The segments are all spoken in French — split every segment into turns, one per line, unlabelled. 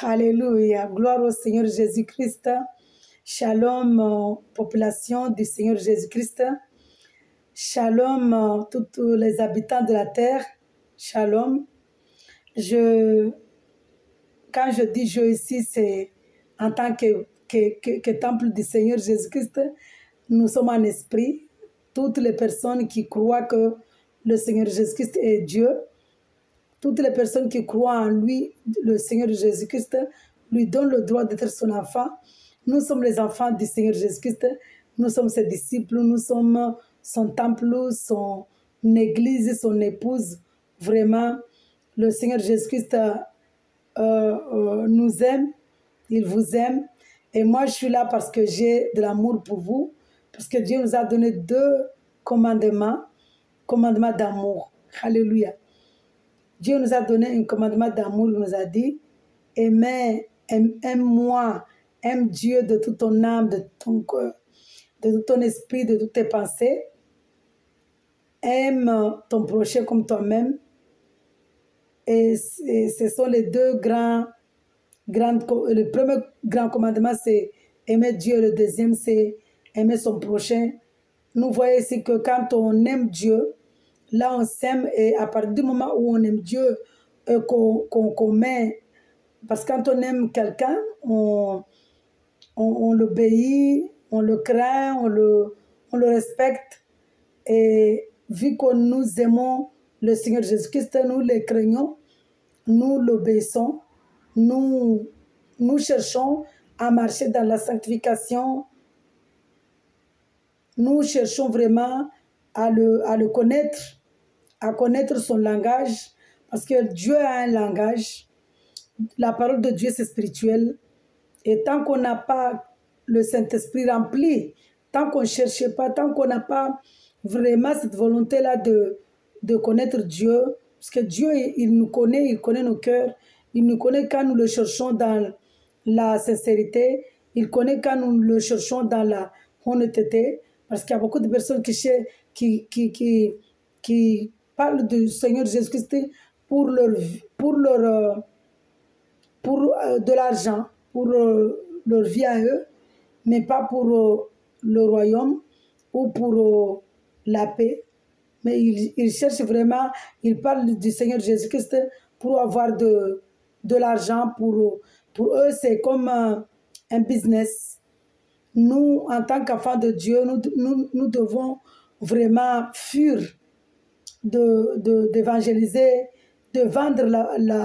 Alléluia. Gloire au Seigneur Jésus-Christ. Shalom, population du Seigneur Jésus-Christ. Shalom, tous les habitants de la terre. Shalom. Quand je dis je ici, c'est en tant que temple du Seigneur Jésus-Christ. Nous sommes en esprit. Toutes les personnes qui croient que le Seigneur Jésus-Christ est Dieu, toutes les personnes qui croient en lui, le Seigneur Jésus-Christ, lui donne le droit d'être son enfant. Nous sommes les enfants du Seigneur Jésus-Christ. Nous sommes ses disciples. Nous sommes son temple, son église, son épouse. Vraiment, le Seigneur Jésus-Christ nous aime. Il vous aime. Et moi, je suis là parce que j'ai de l'amour pour vous. Parce que Dieu nous a donné 2 commandements. Commandement d'amour. Alléluia. Dieu nous a donné un commandement d'amour. Il nous a dit, aime-moi, aime Dieu de toute ton âme, de ton cœur, de tout ton esprit, de toutes tes pensées. Aime ton prochain comme toi-même. Et ce sont les 2 le premier grand commandement, c'est aimer Dieu. Le deuxième, c'est aimer son prochain. Nous voyons ici que quand on aime Dieu, là on s'aime, et à partir du moment où on aime Dieu, qu'on met, parce que quand on aime quelqu'un, on l'obéit, on le craint, on le respecte. Et vu que nous aimons le Seigneur Jésus-Christ, nous le craignons, nous l'obéissons, nous cherchons à marcher dans la sanctification. Nous cherchons vraiment à le connaître, à connaître son langage, parce que Dieu a un langage. La parole de Dieu, c'est spirituel. Et tant qu'on n'a pas le Saint-Esprit rempli, tant qu'on ne cherche pas, tant qu'on n'a pas vraiment cette volonté-là de connaître Dieu, parce que Dieu, il nous connaît, il connaît nos cœurs, il nous connaît quand nous le cherchons dans la sincérité, il connaît quand nous le cherchons dans la honnêteté, parce qu'il y a beaucoup de personnes qui parlent du Seigneur Jésus-Christ pour de l'argent, pour leur vie à eux, mais pas pour le royaume ou pour la paix. Mais ils cherchent vraiment, ils parlent du Seigneur Jésus-Christ pour avoir de l'argent. Pour eux, c'est comme un business. Nous, en tant qu'enfants de Dieu, nous devons vraiment fuir d'évangéliser, de vendre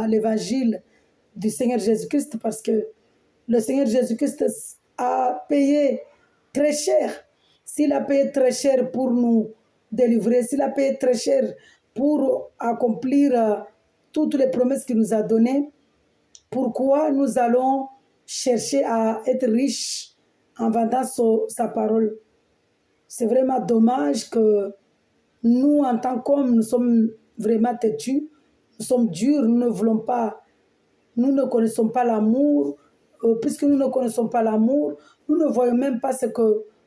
l'évangile du Seigneur Jésus-Christ, parce que le Seigneur Jésus-Christ a payé très cher. S'il a payé très cher pour nous délivrer, s'il a payé très cher pour accomplir toutes les promesses qu'il nous a données, pourquoi nous allons chercher à être riches en vendant sa parole? C'est vraiment dommage que nous, en tant qu'hommes, nous sommes vraiment têtus, nous sommes durs, nous ne voulons pas, nous ne connaissons pas l'amour. Puisque nous ne connaissons pas l'amour, nous ne voyons même pas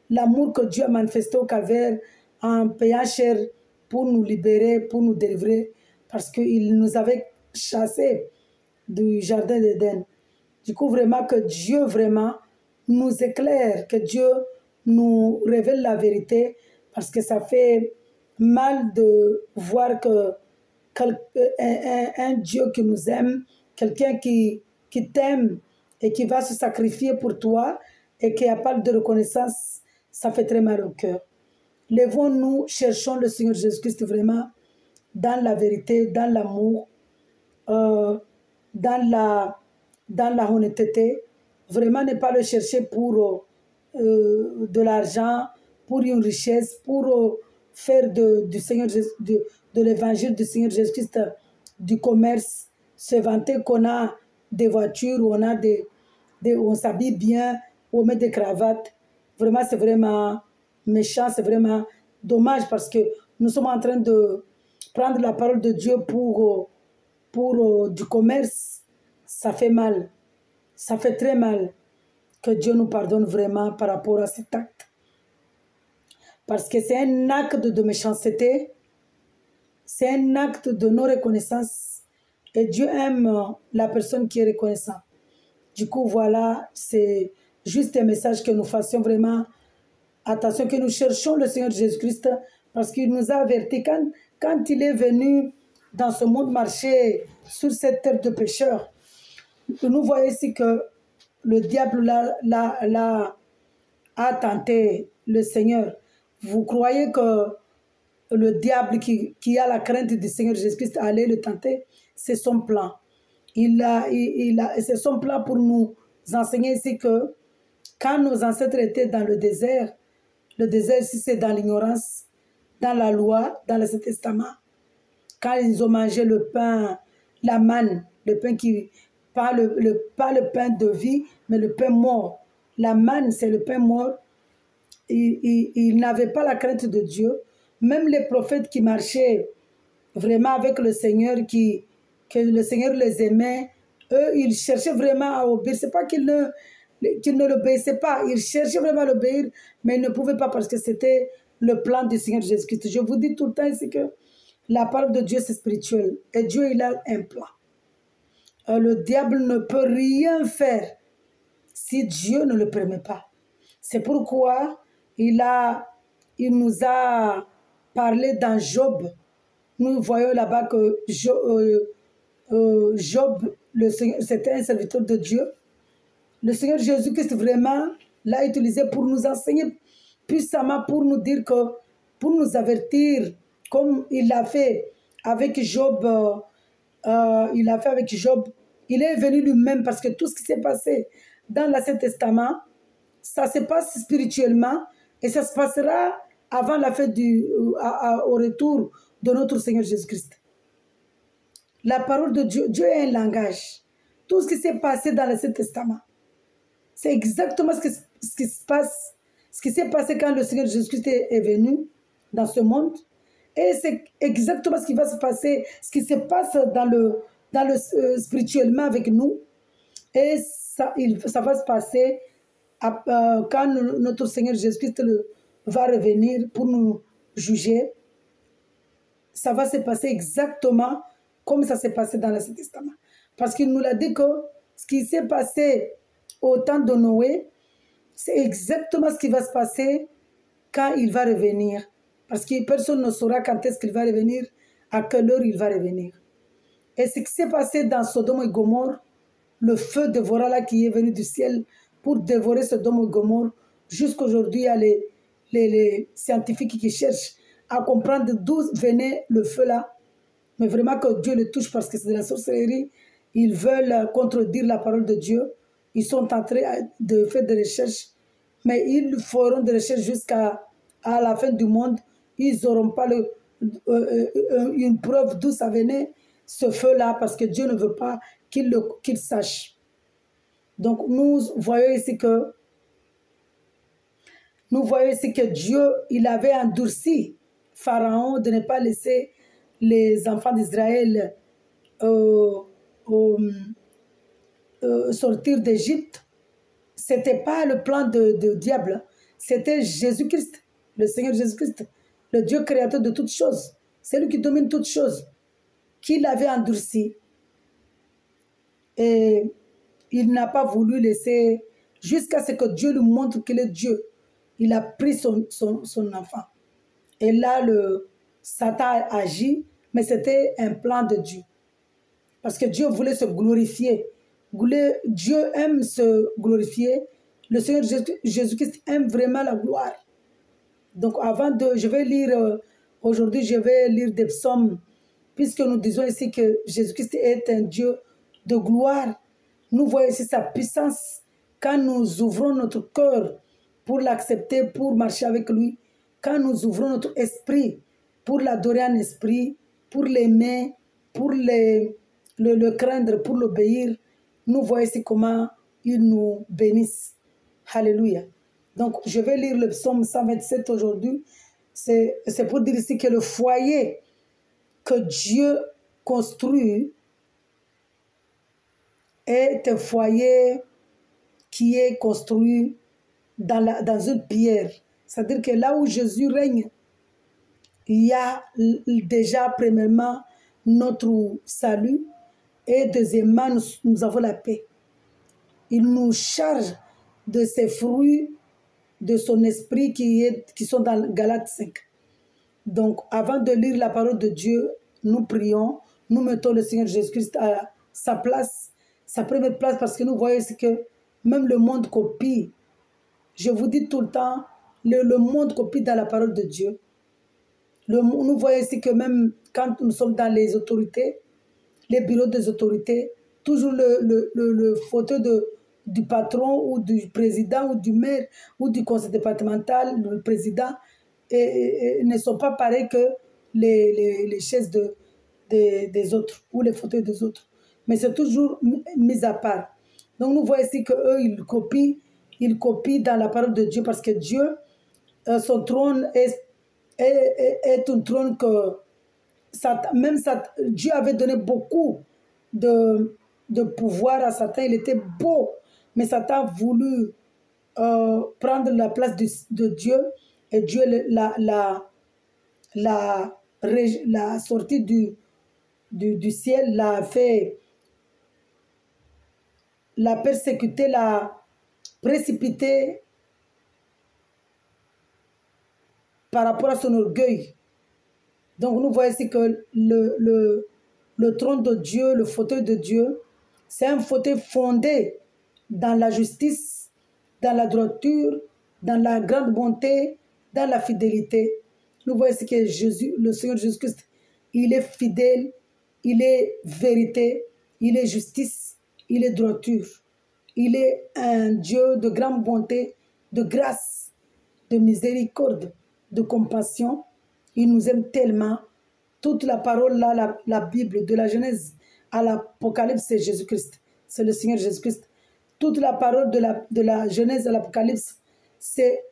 l'amour que Dieu a manifesté au Calvaire en payant cher pour nous libérer, pour nous délivrer, parce qu'il nous avait chassés du jardin d'Éden. Du coup, vraiment que Dieu vraiment nous éclaire, que Dieu nous révèle la vérité, parce que ça fait mal de voir un Dieu qui nous aime, quelqu'un qui t'aime et qui va se sacrifier pour toi et qui n'a pas de reconnaissance, ça fait très mal au cœur. Lèvons-nous, cherchons le Seigneur Jésus-Christ vraiment dans la vérité, dans l'amour, dans la honnêteté. Vraiment ne pas le chercher pour de l'argent, pour une richesse, pour faire du Seigneur de l'évangile du Seigneur Jésus-Christ du commerce, se vanter qu'on a des voitures, où on s'habille bien, où on met des cravates. Vraiment, c'est vraiment méchant, c'est vraiment dommage, parce que nous sommes en train de prendre la parole de Dieu pour du commerce. Ça fait mal, ça fait très mal. Que Dieu nous pardonne vraiment par rapport à cet acte. Parce que c'est un acte de méchanceté, c'est un acte de non-reconnaissance. Et Dieu aime la personne qui est reconnaissante. Du coup, voilà, c'est juste un message que nous fassions vraiment attention, que nous cherchions le Seigneur Jésus-Christ parce qu'il nous a avertis quand il est venu dans ce monde marcher sur cette terre de pécheurs. Nous voyons ici que le diable a tenté le Seigneur. Vous croyez que le diable qui a la crainte du Seigneur Jésus-Christ allait le tenter? C'est son plan. C'est son plan pour nous enseigner ici que quand nos ancêtres étaient dans le désert, si c'est dans l'ignorance, dans la loi, dans l'Ancien Testament, quand ils ont mangé le pain, la manne, le pain qui, pas le pain de vie, mais le pain mort. La manne, c'est le pain mort. Ils n'avaient pas la crainte de Dieu. Même les prophètes qui marchaient vraiment avec le Seigneur, que le Seigneur les aimait, eux, ils cherchaient vraiment à obéir. Ce n'est pas qu'ils ne l'obéissaient pas. Ils cherchaient vraiment à l'obéir, mais ils ne pouvaient pas parce que c'était le plan du Seigneur Jésus-Christ. Je vous dis tout le temps ici que la parole de Dieu, c'est spirituel. Et Dieu, il a un plan. Le diable ne peut rien faire si Dieu ne le permet pas. C'est pourquoi il nous a parlé dans Job. Nous voyons là-bas que Job, c'était un serviteur de Dieu. Le Seigneur Jésus-Christ vraiment l'a utilisé pour nous enseigner puissamment, pour nous dire que, pour nous avertir, comme il l'a fait avec Job, il est venu lui-même parce que tout ce qui s'est passé dans l'Ancien Testament, ça se passe spirituellement et ça se passera avant la fête au retour de notre Seigneur Jésus-Christ. La parole de Dieu, Dieu est un langage. Tout ce qui s'est passé dans l'Ancien Testament, c'est exactement ce qui se passe, ce qui s'est passé quand le Seigneur Jésus-Christ est venu dans ce monde. Et c'est exactement ce qui va se passer, ce qui se passe spirituellement avec nous. Et ça va se passer quand notre Seigneur Jésus-Christ va revenir pour nous juger. Ça va se passer exactement comme ça s'est passé dans l'Ancien Testament. Parce qu'il nous l'a dit que ce qui s'est passé au temps de Noé, c'est exactement ce qui va se passer quand il va revenir. Parce que personne ne saura quand est-ce qu'il va revenir, à quelle heure il va revenir. Et ce qui s'est passé dans Sodome et Gomorrhe, le feu dévorant là qui est venu du ciel pour dévorer Sodome et Gomorrhe, jusqu'aujourd'hui, il y a les scientifiques qui cherchent à comprendre d'où venait le feu là. Mais vraiment que Dieu le touche parce que c'est de la sorcellerie. Ils veulent contredire la parole de Dieu. Ils sont en train de faire des recherches. Mais ils feront des recherches jusqu'à la fin du monde. Ils n'auront pas une preuve d'où ça venait, ce feu-là, parce que Dieu ne veut pas qu'ils sachent. Donc nous voyons ici que Dieu, il avait endurci Pharaon de ne pas laisser les enfants d'Israël sortir d'Égypte. Ce n'était pas le plan de diable, c'était Jésus-Christ, le Seigneur Jésus-Christ, le Dieu créateur de toutes choses. C'est lui qui domine toutes choses, qui l'avait endurci. Et il n'a pas voulu laisser, jusqu'à ce que Dieu lui montre qu'il est Dieu. Il a pris son enfant. Et là, Satan a agi, mais c'était un plan de Dieu. Parce que Dieu voulait se glorifier. Dieu aime se glorifier. Le Seigneur Jésus-Christ aime vraiment la gloire. Donc je vais lire, aujourd'hui je vais lire des psaumes, puisque nous disons ici que Jésus-Christ est un Dieu de gloire. Nous voyons ici sa puissance quand nous ouvrons notre cœur pour l'accepter, pour marcher avec lui, quand nous ouvrons notre esprit pour l'adorer en esprit, pour l'aimer, pour le craindre, pour l'obéir, nous voyons ici comment il nous bénisse. Alléluia. Donc, je vais lire le psaume 127 aujourd'hui. C'est pour dire ici que le foyer que Dieu construit est un foyer qui est construit dans une pierre. C'est-à-dire que là où Jésus règne, il y a déjà premièrement notre salut et deuxièmement nous avons la paix. il nous charge de ses fruits, de son esprit qui sont dans Galates 5. Donc, avant de lire la parole de Dieu, nous prions, nous mettons le Seigneur Jésus-Christ à sa place, sa première place, parce que nous voyons que même le monde copie. Je vous dis tout le temps, le monde copie dans la parole de Dieu. Nous voyons ici que même quand nous sommes dans les autorités, les bureaux des autorités, toujours le fauteuil du patron ou du président ou du maire ou du conseil départemental, le président, ne sont pas pareils que les chaises des autres ou les fauteuils des autres. Mais c'est toujours mis à part. Donc nous voyons ici qu'eux, ils copient dans la parole de Dieu parce que Dieu, son trône est un trône que Dieu avait donné beaucoup de pouvoir à Satan. Il était beau, mais Satan a voulu prendre la place de Dieu, et Dieu l'a sorti du ciel, l'a persécuté, l'a précipité par rapport à son orgueil. Donc nous voyons ici que le trône de Dieu, le fauteuil de Dieu, c'est un fauteuil fondé dans la justice, dans la droiture, dans la grande bonté, dans la fidélité. Nous voyons ici que Jésus, le Seigneur Jésus-Christ, il est fidèle, il est vérité, il est justice, il est droiture. Il est un Dieu de grande bonté, de grâce, de miséricorde, de compassion. Il nous aime tellement. Toute la parole là, la Bible, de la Genèse à l'Apocalypse, c'est Jésus-Christ. C'est le Seigneur Jésus-Christ. Toute la parole de la Genèse à l'Apocalypse, c'est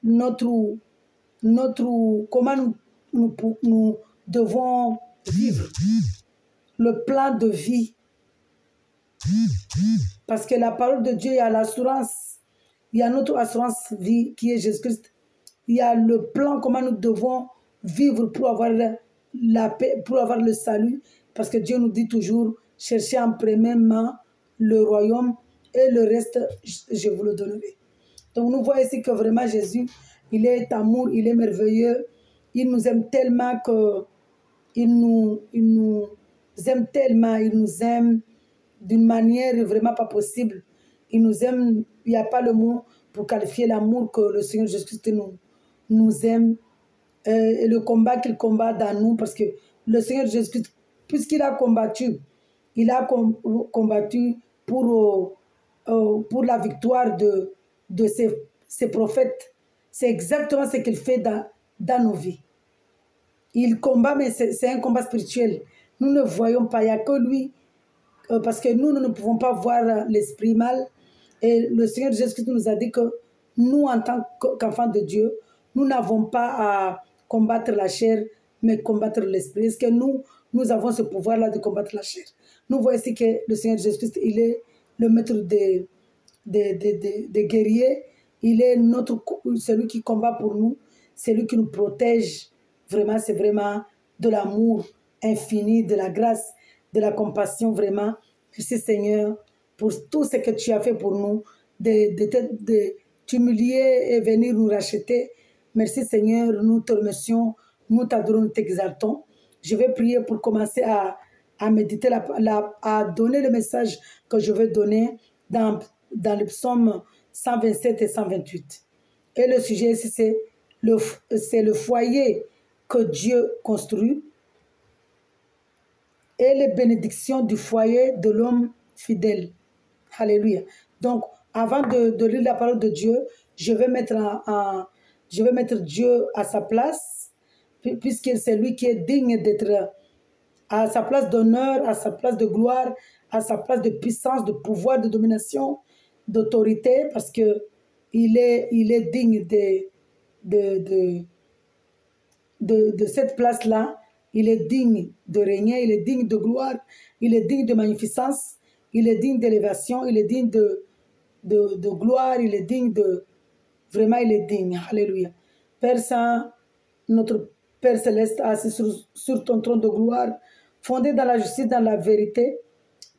comment nous devons vivre. Le plan de vie. Parce que la parole de Dieu, il y a l'assurance. Il y a notre assurance vie qui est Jésus-Christ. Il y a le plan, comment nous devons vivre pour avoir la paix, pour avoir le salut. Parce que Dieu nous dit toujours, cherchez en premièrement le royaume et le reste, je vous le donnerai. Donc nous voyons ici que vraiment Jésus, il est amour, il est merveilleux. Il nous aime tellement qu'il nous aime tellement, il nous aime d'une manière vraiment pas possible. Il nous aime, il n'y a pas le mot pour qualifier l'amour que le Seigneur Jésus-Christ nous aime. Et le combat qu'il combat dans nous, parce que le Seigneur Jésus-Christ, puisqu'il a combattu, il a combattu pour la victoire de ses prophètes. C'est exactement ce qu'il fait dans nos vies. Il combat, mais c'est un combat spirituel. Nous ne voyons pas, il n'y a que lui, parce que nous ne pouvons pas voir l'esprit mal. Et le Seigneur Jésus-Christ nous a dit que nous, en tant qu'enfants de Dieu, nous n'avons pas à combattre la chair, mais combattre l'esprit. Est-ce que nous avons ce pouvoir-là de combattre la chair? Nous voyons ici que le Seigneur Jésus-Christ, il est le maître des guerriers. Il est celui qui combat pour nous, celui qui nous protège. Vraiment, c'est vraiment de l'amour infini, de la grâce, de la compassion, vraiment. Merci Seigneur pour tout ce que tu as fait pour nous, de t'humilier et venir nous racheter. Merci Seigneur, nous te remercions, nous t'adorons, nous t'exaltons. Je vais prier pour commencer à méditer, à donner le message que je veux donner dans le psaume 127 et 128. Et le sujet ici, c'est le foyer que Dieu construit et les bénédictions du foyer de l'homme fidèle. Alléluia. Donc, avant de lire la parole de Dieu, je vais mettre Dieu à sa place, puisque c'est lui qui est digne d'être à sa place d'honneur, à sa place de gloire, à sa place de puissance, de pouvoir, de domination, d'autorité, parce que il est digne de cette place-là. Il est digne de régner, il est digne de gloire, il est digne de magnificence, il est digne d'élévation, il est digne de gloire, il est digne de... Vraiment, il est digne. Alléluia. Père Saint, notre Père Céleste, assis sur ton trône de gloire, fondé dans la justice, dans la vérité,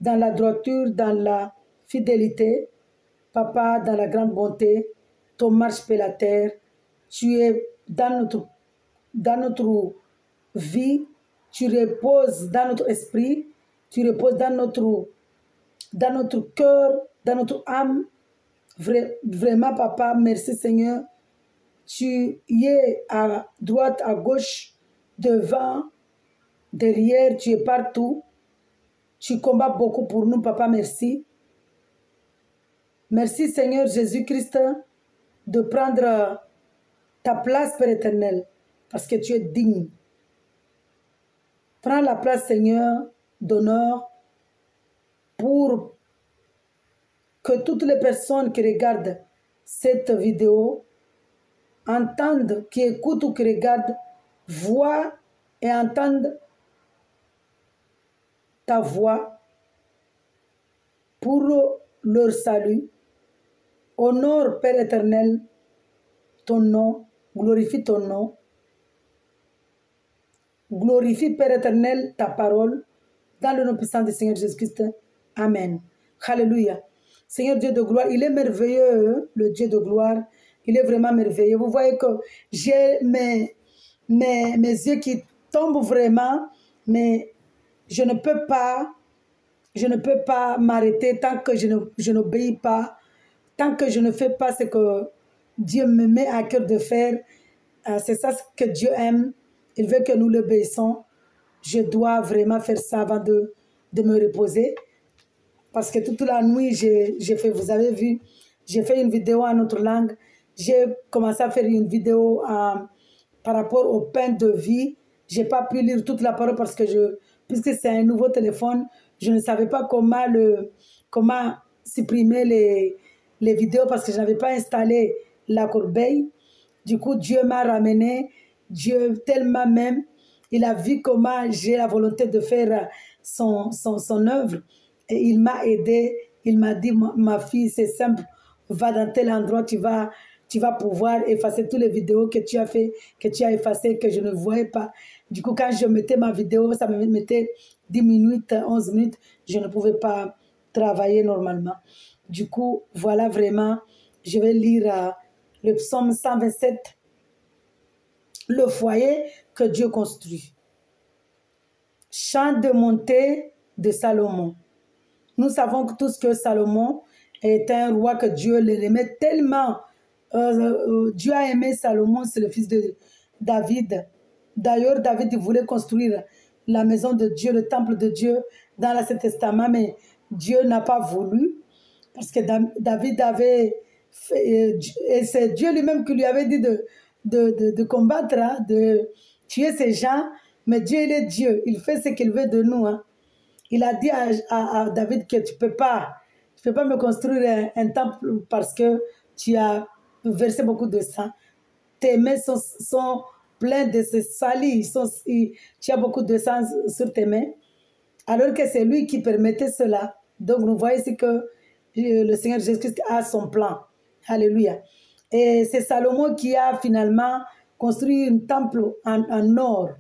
dans la droiture, dans la fidélité, Papa, dans la grande bonté, ton marche paie la terre. Tu es dans notre vie, tu reposes dans notre esprit, tu reposes dans notre cœur, dans notre âme. Vraiment, Papa, merci Seigneur. Tu y es à droite, à gauche, devant, derrière, tu es partout. Tu combats beaucoup pour nous, Papa, merci. Merci Seigneur Jésus-Christ de prendre ta place, Père éternel, parce que tu es digne. Prends la place, Seigneur, d'honneur pour que toutes les personnes qui regardent cette vidéo entendent, qui écoutent ou qui regardent, voient et entendent ta voix pour leur salut. Honore, Père éternel, ton nom, glorifie ton nom. Glorifie, Père éternel, ta parole, dans le nom puissant du Seigneur Jésus-Christ. Amen. Alléluia. Seigneur Dieu de gloire, il est merveilleux, le Dieu de gloire. Il est vraiment merveilleux. Vous voyez que j'ai mes yeux qui tombent vraiment, mais je ne peux pas m'arrêter tant que je n'obéis pas, tant que je ne fais pas ce que Dieu me met à cœur de faire. C'est ça ce que Dieu aime. Il veut que nous l'obéissons. Je dois vraiment faire ça avant de me reposer. Parce que toute la nuit, j'ai fait, vous avez vu, j'ai fait une vidéo en notre langue. J'ai commencé à faire une vidéo par rapport au pain de vie. Je n'ai pas pu lire toute la parole parce que puisque c'est un nouveau téléphone, je ne savais pas comment supprimer les vidéos parce que je n'avais pas installé la corbeille. Du coup, Dieu m'a ramené. Dieu tellement même, il a vu comment j'ai la volonté de faire son œuvre. Et il m'a aidé. Il m'a dit, ma fille, c'est simple. Va dans tel endroit, tu vas pouvoir effacer toutes les vidéos que tu as fait, que tu as effacées, que je ne voyais pas. Du coup, quand je mettais ma vidéo, ça me mettait 10 minutes, 11 minutes. Je ne pouvais pas travailler normalement. Du coup, voilà vraiment, je vais lire le psaume 127, le foyer que Dieu construit. Chant de montée de Salomon. Nous savons tous que Salomon est un roi que Dieu l'aimait tellement. Dieu a aimé Salomon, c'est le fils de David. D'ailleurs, David voulait construire la maison de Dieu, le temple de Dieu dans l'Ancien Testament, mais Dieu n'a pas voulu parce que David avait fait, et c'est Dieu lui-même qui lui avait dit de combattre, hein, de tuer ces gens, mais Dieu, il est Dieu, il fait ce qu'il veut de nous. Hein. Il a dit à David que tu peux pas me construire un temple parce que tu as versé beaucoup de sang. Tes mains sont pleines de ce salis, tu as beaucoup de sang sur tes mains, alors que c'est lui qui permettait cela. Donc nous voyons ici que le Seigneur Jésus-Christ a son plan. Alléluia. Et c'est Salomon qui a finalement construit un temple en or.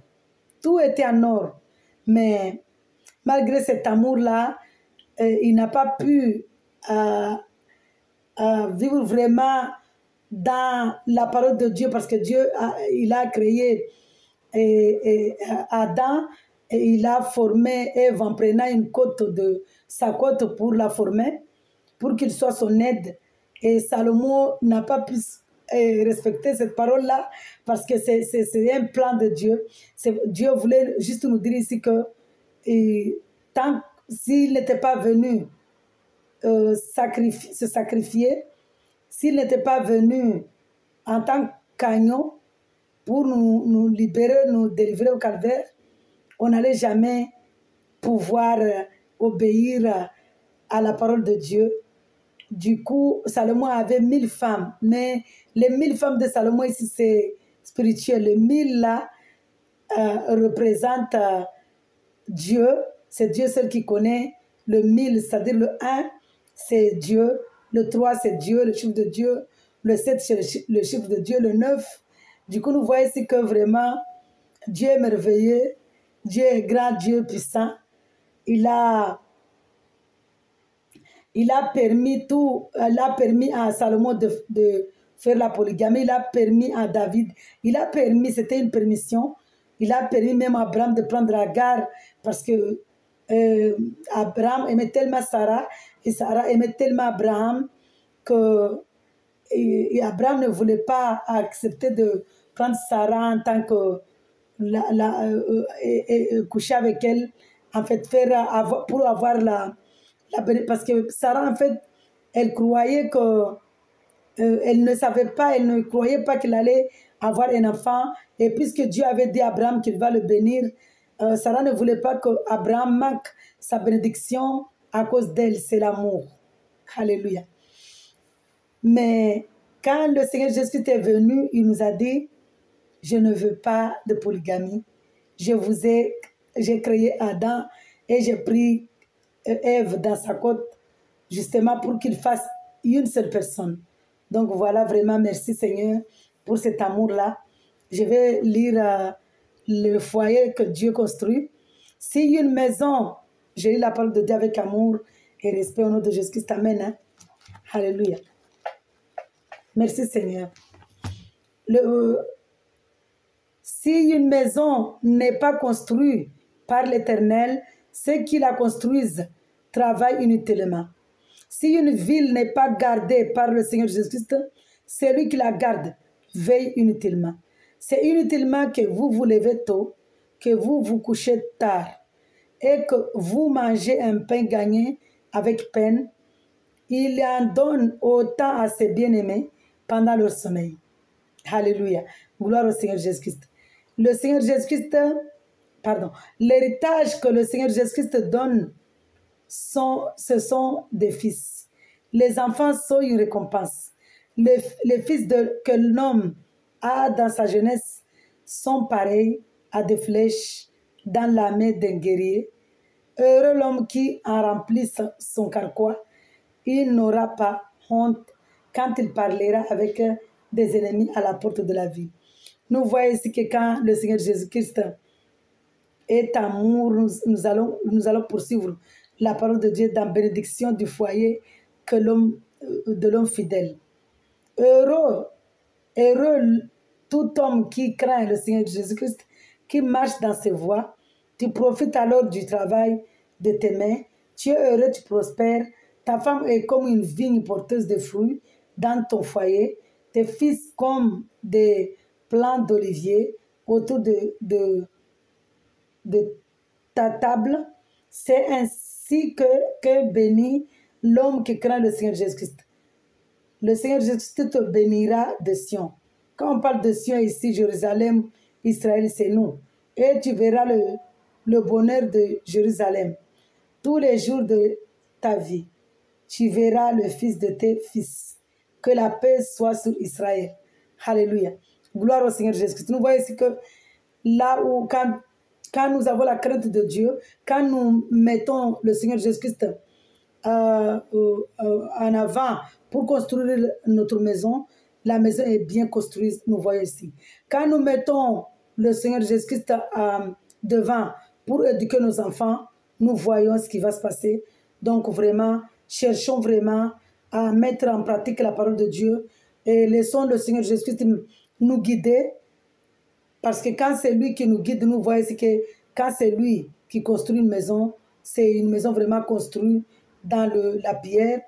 Tout était en or. Mais malgré cet amour-là, il n'a pas pu vivre vraiment dans la parole de Dieu parce que Dieu, il a créé Adam et il a formé Ève en prenant une côte de sa côte pour la former, pour qu'il soit son aide. Et Salomon n'a pas pu respecter cette parole-là parce que c'est un plan de Dieu. Dieu voulait juste nous dire ici que tant s'il n'était pas venu se sacrifier, s'il n'était pas venu en tant qu'agneau pour nous libérer, nous délivrer au calvaire, on n'allait jamais pouvoir obéir à la parole de Dieu. Du coup, Salomon avait 1000 femmes, mais les 1000 femmes de Salomon ici, c'est spirituel. Les 1000 là représentent Dieu. C'est Dieu seul qui connaît le 1000, c'est-à-dire le 1, c'est Dieu. Le 3, c'est Dieu, le chiffre de Dieu. Le 7, c'est le chiffre de Dieu. Le 9, du coup, nous voyons ici que vraiment, Dieu est merveilleux. Dieu est grand, Dieu puissant. Il a il a permis à Salomon de faire la polygamie, il a permis à David, il a permis, c'était une permission, il a permis même à Abraham de prendre Agar parce que Abraham aimait tellement Sarah et Sarah aimait tellement Abraham que Abraham ne voulait pas accepter de prendre Sarah en tant que coucher avec elle, en fait, pour avoir parce que Sarah, en fait, elle croyait que elle ne savait pas, elle ne croyait pas qu'il allait avoir un enfant. Et puisque Dieu avait dit à Abraham qu'il va le bénir, Sarah ne voulait pas que Abraham manque sa bénédiction à cause d'elle. C'est l'amour. Alléluia. Mais quand le Seigneur Jésus est venu, il nous a dit, je ne veux pas de polygamie. J'ai créé Adam et j'ai pris Ève dans sa côte, justement pour qu'il fasse une seule personne. Donc voilà, vraiment, merci Seigneur pour cet amour-là. Je vais lire le foyer que Dieu construit. Si une maison, j'ai lu la parole de Dieu avec amour et respect au nom de Jésus-Christ, amen. Hein? Alléluia. Merci Seigneur. Si une maison n'est pas construite par l'Éternel, ceux qui la construisent travaillent inutilement. Si une ville n'est pas gardée par le Seigneur Jésus-Christ, celui qui la garde veille inutilement. C'est inutilement que vous vous levez tôt, que vous vous couchez tard, et que vous mangez un pain gagné avec peine. Il en donne autant à ses bien-aimés pendant leur sommeil. Alléluia. Gloire au Seigneur Jésus-Christ. Le Seigneur Jésus-Christ, l'héritage que le Seigneur Jésus-Christ donne, ce sont des fils. Les enfants sont une récompense. Les fils que l'homme a dans sa jeunesse sont pareils à des flèches dans la main d'un guerrier. Heureux l'homme qui en remplit son carquois. Il n'aura pas honte quand il parlera avec des ennemis à la porte de la vie. Nous voyons ici que quand le Seigneur Jésus-Christ est amour, nous allons poursuivre la parole de Dieu dans la bénédiction du foyer de l'homme fidèle. Heureux tout homme qui craint le Seigneur Jésus-Christ, qui marche dans ses voies. Tu profites alors du travail de tes mains. Tu es heureux, tu prospères. Ta femme est comme une vigne porteuse de fruits dans ton foyer. Tes fils comme des plants d'olivier autour de ta table. C'est ainsi que bénit l'homme qui craint le Seigneur Jésus-Christ. Le Seigneur Jésus-Christ te bénira de Sion. Quand on parle de Sion ici, Jérusalem, Israël, c'est nous. Et tu verras le bonheur de Jérusalem tous les jours de ta vie. Tu verras le fils de tes fils. Que la paix soit sur Israël. Alléluia. Gloire au Seigneur Jésus-Christ. Nous voyons ici que là où, quand nous avons la crainte de Dieu, quand nous mettons le Seigneur Jésus-Christ en avant pour construire notre maison, la maison est bien construite, nous voyons ici. Quand nous mettons le Seigneur Jésus-Christ devant pour éduquer nos enfants, nous voyons ce qui va se passer. Donc vraiment, cherchons vraiment à mettre en pratique la parole de Dieu et laissons le Seigneur Jésus-Christ nous guider. Parce que quand c'est lui qui nous guide, nous voyons ici que quand c'est lui qui construit une maison, c'est une maison vraiment construite dans la pierre.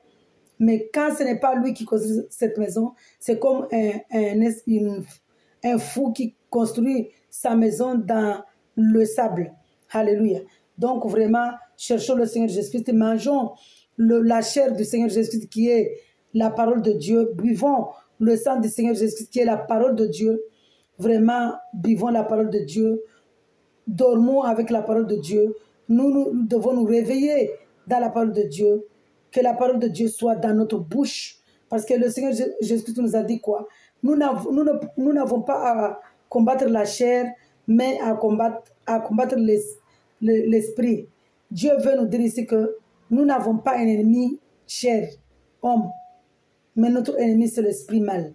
Mais quand ce n'est pas lui qui construit cette maison, c'est comme un fou qui construit sa maison dans le sable. Alléluia. Donc vraiment, cherchons le Seigneur Jésus-Christ, mangeons la chair du Seigneur Jésus-Christ qui est la parole de Dieu, buvons le sang du Seigneur Jésus-Christ qui est la parole de Dieu. Vraiment, buvons la parole de Dieu, dormons avec la parole de Dieu. Nous devons nous réveiller dans la parole de Dieu, que la parole de Dieu soit dans notre bouche. Parce que le Seigneur Jésus-Christ nous a dit quoi? Nous n'avons pas à combattre la chair, mais à combattre l'esprit. Dieu veut nous dire ici que nous n'avons pas un ennemi chair, homme, mais notre ennemi c'est l'esprit mal.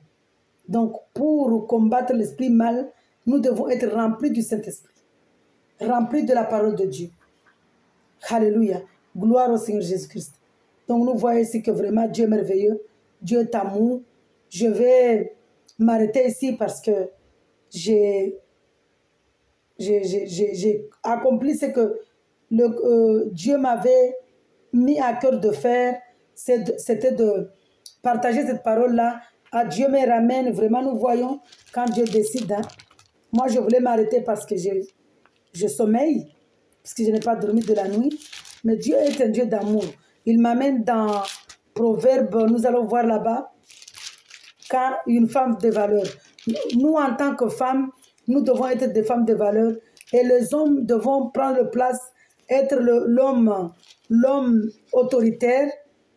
Donc, pour combattre l'esprit mal, nous devons être remplis du Saint-Esprit, remplis de la parole de Dieu. Alléluia. Gloire au Seigneur Jésus-Christ. Donc nous voyons ici que vraiment Dieu est merveilleux, Dieu est amour. Je vais m'arrêter ici parce que j'ai accompli ce que Dieu m'avait mis à cœur de faire, c'était de partager cette parole-là. À Dieu me ramène, vraiment nous voyons quand Dieu décide. Hein. Moi je voulais m'arrêter parce que je sommeille, parce que je n'ai pas dormi de la nuit. Mais Dieu est un Dieu d'amour. Il m'amène dans Proverbe, nous allons voir là-bas, quand une femme de valeur. Nous en tant que femmes, nous devons être des femmes de valeur et les hommes devront prendre place, être l'homme autoritaire,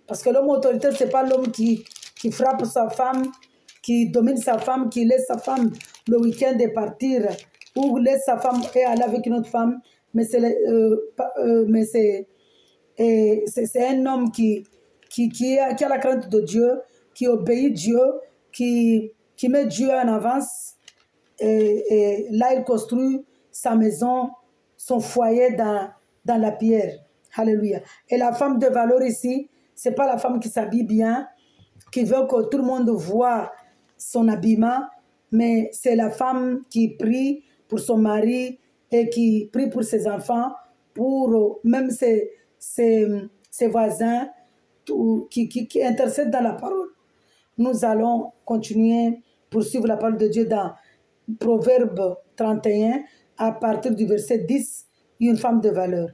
parce que l'homme autoritaire, ce n'est pas l'homme qui frappe sa femme, qui domine sa femme, qui laisse sa femme le week-end et partir, ou laisse sa femme et aller avec une autre femme, mais c'est un homme qui a la crainte de Dieu, qui obéit Dieu, qui met Dieu en avance. Et là, il construit sa maison, son foyer dans la pierre. Alléluia. Et la femme de valeur ici, ce n'est pas la femme qui s'habille bien, qui veut que tout le monde voit son habillement, mais c'est la femme qui prie pour son mari et qui prie pour ses enfants, pour même ses voisins, qui intercèdent dans la parole. Nous allons continuer, poursuivre la parole de Dieu dans Proverbe 31, à partir du verset 10, une femme de valeur.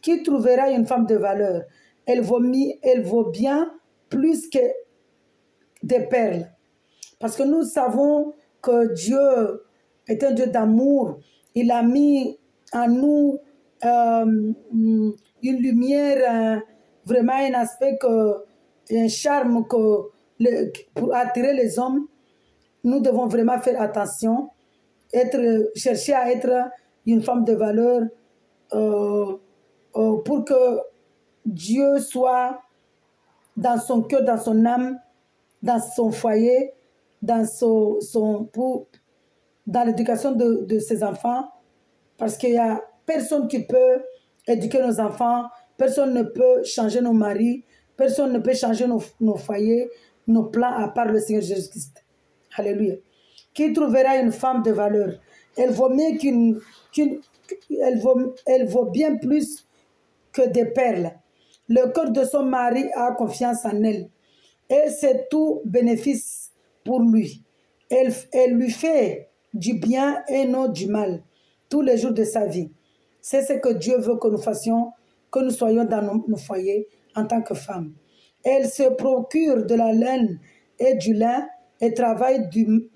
Qui trouvera une femme de valeur? Elle vaut bien plus que des perles. Parce que nous savons que Dieu est un Dieu d'amour. Il a mis en nous une lumière, vraiment un aspect, un charme pour attirer les hommes. Nous devons vraiment faire attention, chercher à être une femme de valeur pour que Dieu soit dans son cœur, dans son âme, dans son foyer, dans l'éducation de ses enfants, parce qu'il n'y a personne qui peut éduquer nos enfants, personne ne peut changer nos maris, personne ne peut changer nos foyers, nos plans à part le Seigneur Jésus-Christ. Alléluia. Qui trouvera une femme de valeur? Elle vaut mieux elle vaut bien plus que des perles. Le cœur de son mari a confiance en elle. Et c'est tout bénéfice pour lui. Elle lui fait du bien et non du mal tous les jours de sa vie. C'est ce que Dieu veut que nous fassions, que nous soyons dans nos foyers en tant que femmes. Elle se procure de la laine et du lin et travaille d'une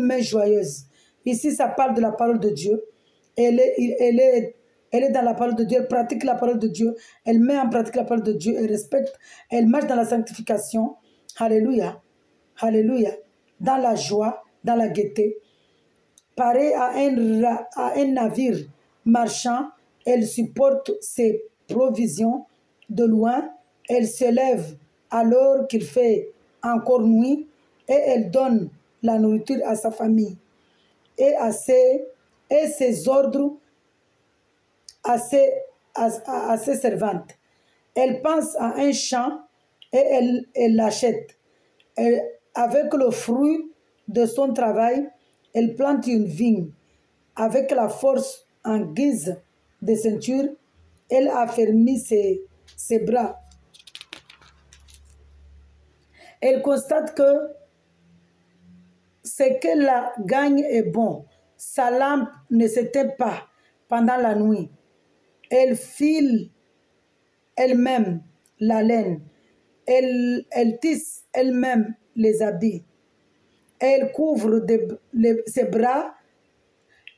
main joyeuse. Ici, ça parle de la parole de Dieu. Elle est dans la parole de Dieu, elle pratique la parole de Dieu, elle met en pratique la parole de Dieu, elle respecte, elle marche dans la sanctification. Alléluia. Alléluia. Dans la joie, dans la gaieté. Pareil à un navire marchand, elle supporte ses provisions de loin. Elle se lève alors qu'il fait encore nuit et elle donne la nourriture à sa famille et ses ordres à ses servantes. Elle pense à un champ et elle l'achète. Avec le fruit de son travail, elle plante une vigne. Avec la force en guise de ceinture, elle affermit ses bras. Elle constate que ce qu'elle gagne est bon. Sa lampe ne s'éteint pas pendant la nuit. Elle file elle-même la laine. Elle tisse elle-même les habits. Elle couvre ses bras.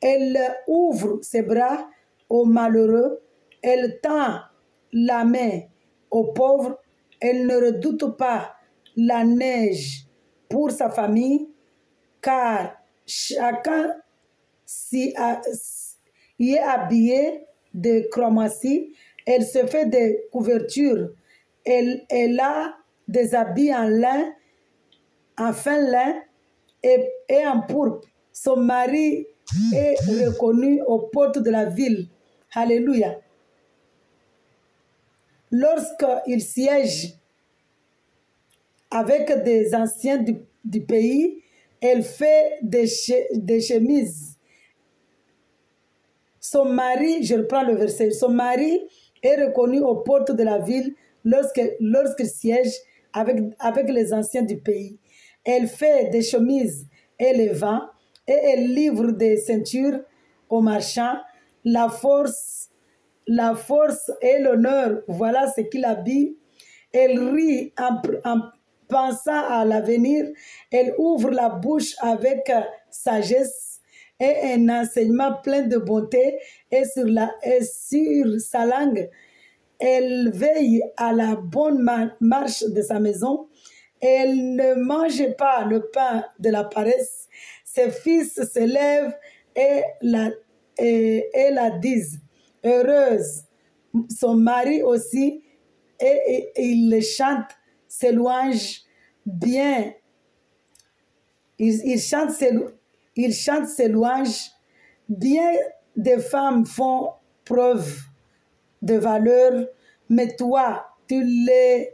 Elle ouvre ses bras aux malheureux. Elle tend la main aux pauvres. Elle ne redoute pas la neige pour sa famille, car chacun y est habillé de chromatie. Elle se fait des couvertures. Elle a des habits en lin, en fin lin et en pourpre. Son mari est reconnu aux portes de la ville. Alléluia. lorsqu'il siège avec des anciens du pays, elle fait des chemises. Son mari, je reprends le verset, son mari est reconnu aux portes de la ville lorsqu'il siège avec les anciens du pays. Elle fait des chemises et les vend, et elle livre des ceintures aux marchands. La force et l'honneur, voilà ce qu'il habille. Elle rit en pensant à l'avenir. Elle ouvre la bouche avec sagesse et un enseignement plein de bonté. Et sur sa langue, elle veille à la bonne marche de sa maison. Elle ne mange pas le pain de la paresse. Ses fils se lèvent et la disent heureuse. Son mari aussi, et il chante ses louanges bien. Il chante ses louanges. Bien des femmes font preuve de valeur, mais toi, tu les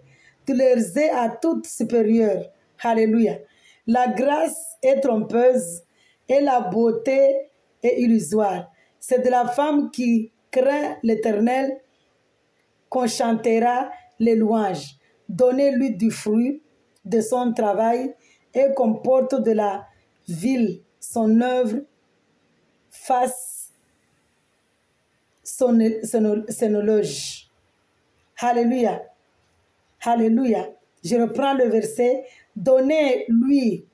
es à toutes supérieures. Alléluia. La grâce est trompeuse et la beauté est illusoire. C'est de la femme qui craint l'Éternel qu'on chantera les louanges. Donnez-lui du fruit de son travail et qu'on porte de la ville son œuvre, fasse son éloge. Alléluia. Alléluia. Je reprends le verset. Donnez-lui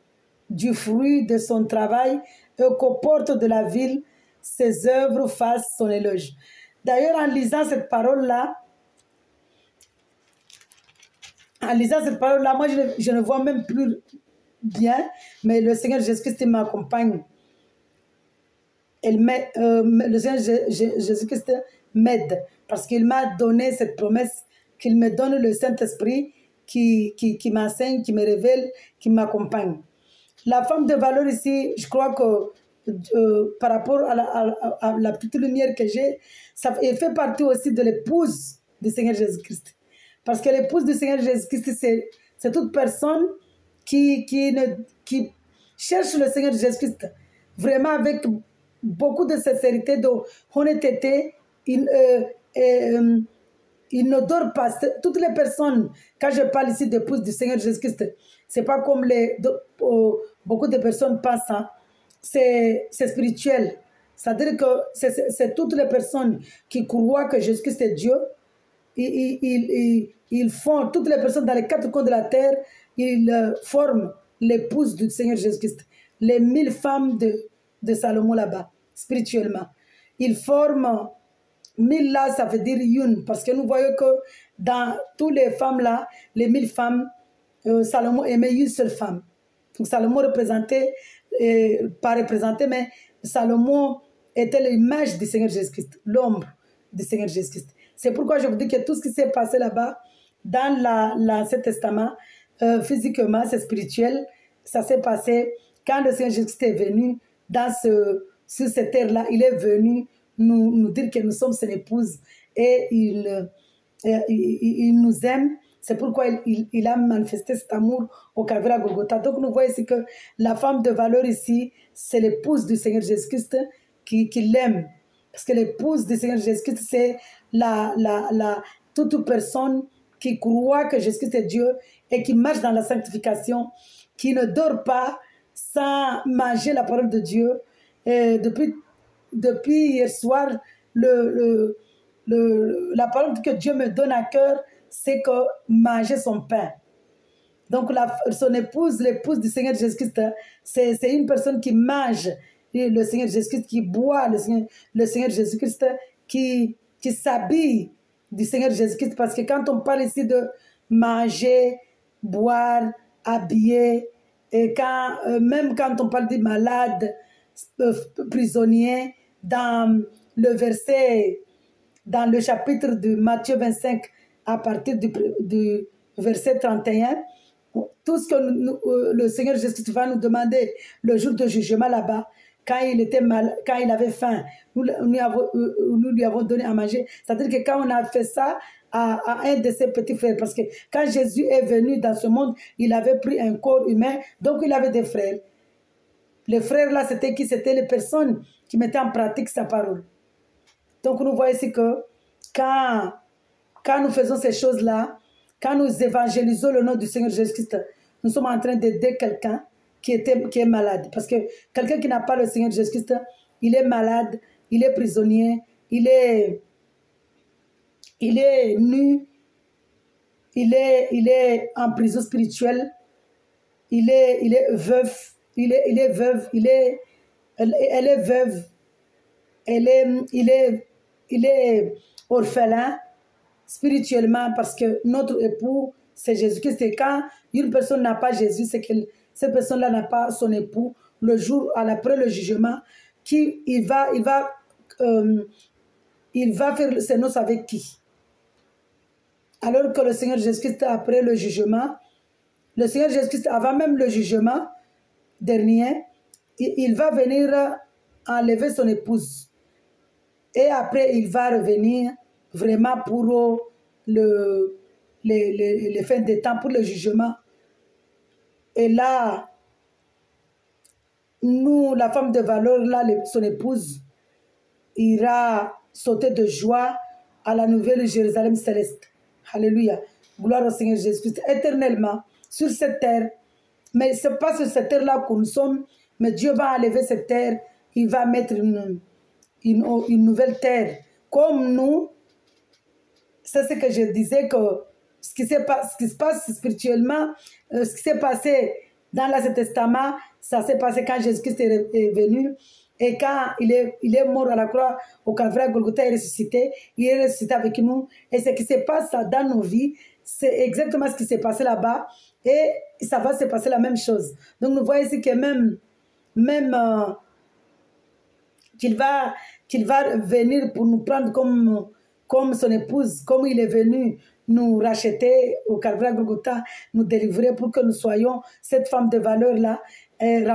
du fruit de son travail et qu'aux portes de la ville, ses œuvres fassent son éloge. D'ailleurs, en lisant cette parole-là, moi, je ne vois même plus bien, mais le Seigneur Jésus-Christ m'accompagne. Le Seigneur Jésus-Christ m'aide parce qu'il m'a donné cette promesse, qu'il me donne le Saint-Esprit qui m'enseigne, qui me révèle, qui m'accompagne. La femme de valeur ici, je crois que par rapport à la petite lumière que j'ai, elle fait partie aussi de l'épouse du Seigneur Jésus-Christ. Parce que l'épouse du Seigneur Jésus-Christ, c'est toute personne qui cherche le Seigneur Jésus-Christ vraiment avec beaucoup de sincérité, d'honnêteté. Il ne dort pas. Toutes les personnes, quand je parle ici d'épouse du Seigneur Jésus-Christ, ce n'est pas comme beaucoup de personnes pensent. Hein. C'est spirituel. C'est-à-dire que c'est toutes les personnes qui croient que Jésus-Christ est Dieu. Ils font, toutes les personnes dans les quatre coins de la terre, ils forment l'épouse du Seigneur Jésus-Christ. Les 1000 femmes de Salomon là-bas, spirituellement. Ils forment 1000 là, ça veut dire une, parce que nous voyons que dans toutes les femmes là, les 1000 femmes, Salomon aimait une seule femme. Donc Salomon représentait, pas représenté, mais Salomon était l'image du Seigneur Jésus-Christ, l'ombre du Seigneur Jésus-Christ. C'est pourquoi je vous dis que tout ce qui s'est passé là-bas, dans l'Ancien Testament, physiquement, c'est spirituel. Ça s'est passé quand le Seigneur Jésus-Christ est venu sur cette terre-là. Il est venu nous dire que nous sommes son épouse et il nous aime. C'est pourquoi il a manifesté cet amour au Calvaire à Golgotha. Donc nous voyons ici que la femme de valeur ici, c'est l'épouse du Seigneur Jésus-Christ qui l'aime. Parce que l'épouse du Seigneur Jésus-Christ, c'est toute personne qui croit que Jésus-Christ est Dieu et qui marche dans la sanctification, qui ne dort pas sans manger la parole de Dieu. Et depuis hier soir, la parole que Dieu me donne à cœur, c'est que manger son pain. Donc son épouse, l'épouse du Seigneur Jésus-Christ, c'est une personne qui mange le Seigneur Jésus-Christ, qui boit le Seigneur Jésus-Christ, qui s'habille du Seigneur Jésus-Christ. Parce que quand on parle ici de manger, boire, habiller, et même quand on parle des malades, prisonniers, dans le chapitre de Matthieu 25, à partir du verset 31, tout ce que le Seigneur Jésus va nous demander le jour de jugement là-bas, quand il avait faim, nous lui avons donné à manger. C'est-à-dire que quand on a fait ça à un de ses petits frères. Parce que quand Jésus est venu dans ce monde, il avait pris un corps humain, donc il avait des frères. Les frères là, c'était qui? C'était les personnes qui mettaient en pratique sa parole. Donc nous voyons ici que quand nous faisons ces choses-là, quand nous évangélisons le nom du Seigneur Jésus-Christ, nous sommes en train d'aider quelqu'un qui est malade. Parce que quelqu'un qui n'a pas le Seigneur Jésus-Christ, il est malade, il est prisonnier, il est nu, il est en prison spirituelle, il est veuf, elle est veuve, il est orphelin spirituellement parce que notre époux, c'est Jésus-Christ. Et quand une personne n'a pas Jésus, c'est que cette personne-là n'a pas son époux. Le jour après le jugement, il va faire ses noces avec qui? Alors que le Seigneur Jésus-Christ, après le jugement, le Seigneur Jésus-Christ, avant même le jugement dernier, il va venir enlever son épouse. Et après, il va revenir vraiment pour les fins des temps, pour le jugement. Et là, nous, la femme de valeur, là, son épouse, ira sauter de joie à la nouvelle Jérusalem céleste. Alléluia. Gloire au Seigneur Jésus-Christ. Éternellement, sur cette terre. Mais ce n'est pas sur cette terre-là que nous sommes, mais Dieu va enlever cette terre. Il va mettre une nouvelle terre. Comme nous, c'est ce que je disais, que ce qui se passe spirituellement, ce qui s'est passé dans l'Ancien Testament, ça s'est passé quand Jésus-Christ est venu. Et quand il est mort à la croix, au Calvaire, Golgotha est ressuscité. Il est ressuscité avec nous. Et ce qui se passe dans nos vies, c'est exactement ce qui s'est passé là-bas. Et ça va se passer la même chose. Donc nous voyons ici que même qu'il va venir pour nous prendre comme son épouse, comme il est venu nous racheter au Calvaire Golgotha, nous délivrer pour que nous soyons cette femme de valeur-là, et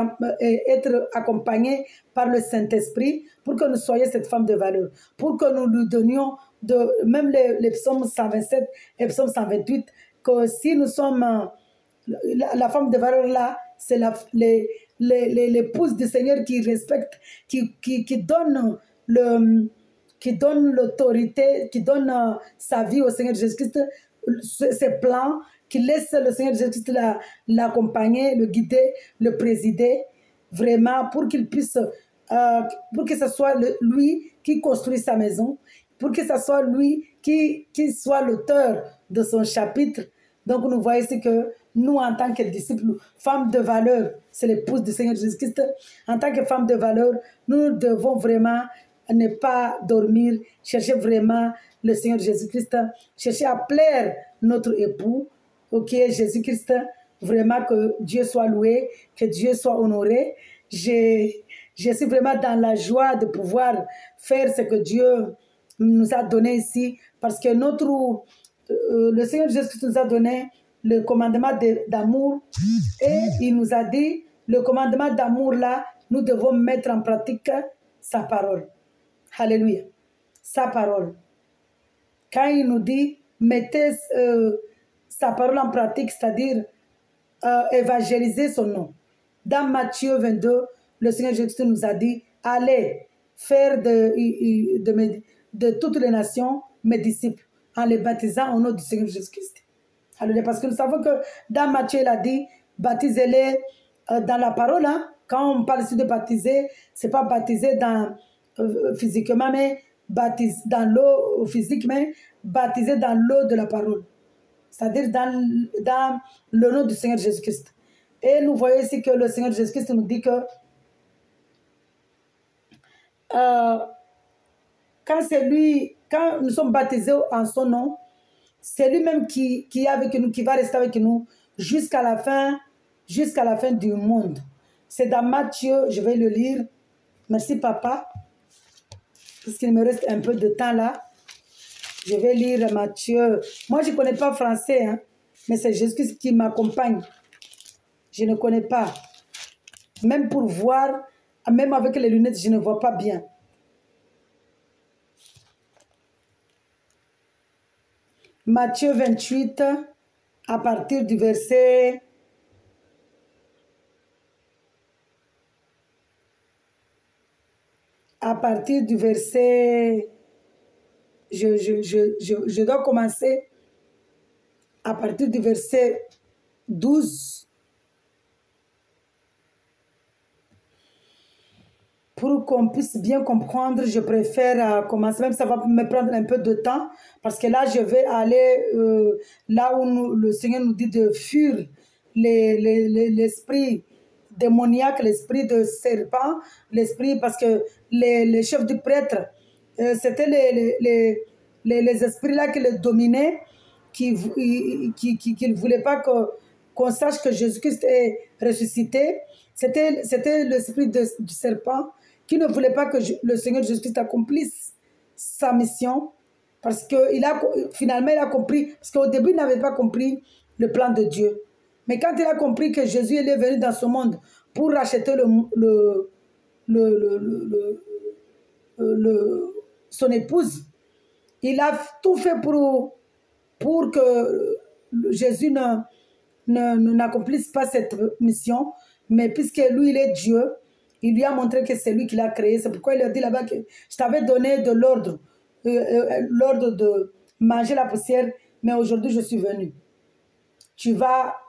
être accompagnés par le Saint-Esprit, pour que nous soyons cette femme de valeur, pour que nous lui donnions, même les psaumes 127 et psaume 128, que si nous sommes la femme de valeur-là, c'est l'épouse du Seigneur qui respecte, qui donne l'autorité, qui donne sa vie au Seigneur Jésus-Christ, ses plans, qui laisse le Seigneur Jésus-Christ l'accompagner, le guider, le présider, vraiment, pour qu'il puisse, pour que ce soit lui qui construit sa maison, pour que ce soit lui qui soit l'auteur de son chapitre. Donc nous voyons ici que nous, en tant que disciples, femmes de valeur, c'est l'épouse du Seigneur Jésus-Christ, en tant que femmes de valeur, nous devons vraiment ne pas dormir, chercher vraiment le Seigneur Jésus-Christ, chercher à plaire notre époux, qui est Jésus-Christ, vraiment que Dieu soit loué, que Dieu soit honoré. Je suis vraiment dans la joie de pouvoir faire ce que Dieu nous a donné ici, parce que le Seigneur Jésus-Christ nous a donné le commandement d'amour, et il nous a dit, le commandement d'amour là, nous devons mettre en pratique sa parole. Alléluia. Sa parole. Quand il nous dit, mettez sa parole en pratique, c'est-à-dire évangéliser son nom. Dans Matthieu 22, le Seigneur Jésus nous a dit, allez faire de toutes les nations mes disciples, en les baptisant au nom du Seigneur Jésus-Christ. Alléluia. Parce que nous savons que dans Matthieu, il a dit, baptisez-les dans la parole. Hein. Quand on parle ici de baptiser, ce n'est pas baptiser physiquement, mais dans l'eau physique, mais baptiser dans l'eau de la parole. C'est-à-dire dans le nom du Seigneur Jésus-Christ. Et nous voyons ici que le Seigneur Jésus-Christ nous dit que quand nous sommes baptisés en son nom, c'est lui-même qui est avec nous, qui va rester avec nous jusqu'à la fin du monde. C'est dans Matthieu, je vais le lire. Merci papa, parce qu'il me reste un peu de temps là. Je vais lire Matthieu. Moi, je ne connais pas français, hein, mais c'est Jésus qui m'accompagne. Je ne connais pas. Même pour voir, même avec les lunettes, je ne vois pas bien. Matthieu 28, à partir du verset... À partir du verset... Je dois commencer à partir du verset 12. Pour qu'on puisse bien comprendre, je préfère commencer, même ça va me prendre un peu de temps, parce que là, je vais aller là où le Seigneur nous dit de fuir l'esprit démoniaque, l'esprit de serpent, l'esprit, parce que les chefs du prêtre, c'était les esprits-là qui les dominaient, qui ne voulaient pas qu'on sache que Jésus-Christ est ressuscité. C'était l'esprit du serpent qui ne voulait pas que le Seigneur Jésus-Christ accomplisse sa mission, parce que finalement il a compris, parce qu'au début il n'avait pas compris le plan de Dieu. Mais quand il a compris que Jésus est venu dans ce monde pour racheter son épouse, il a tout fait pour que Jésus n'accomplisse pas cette mission, mais puisque lui il est Dieu, il lui a montré que c'est lui qui l'a créé. C'est pourquoi il a dit là-bas que je t'avais donné de l'ordre, l'ordre de manger la poussière, mais aujourd'hui je suis venu.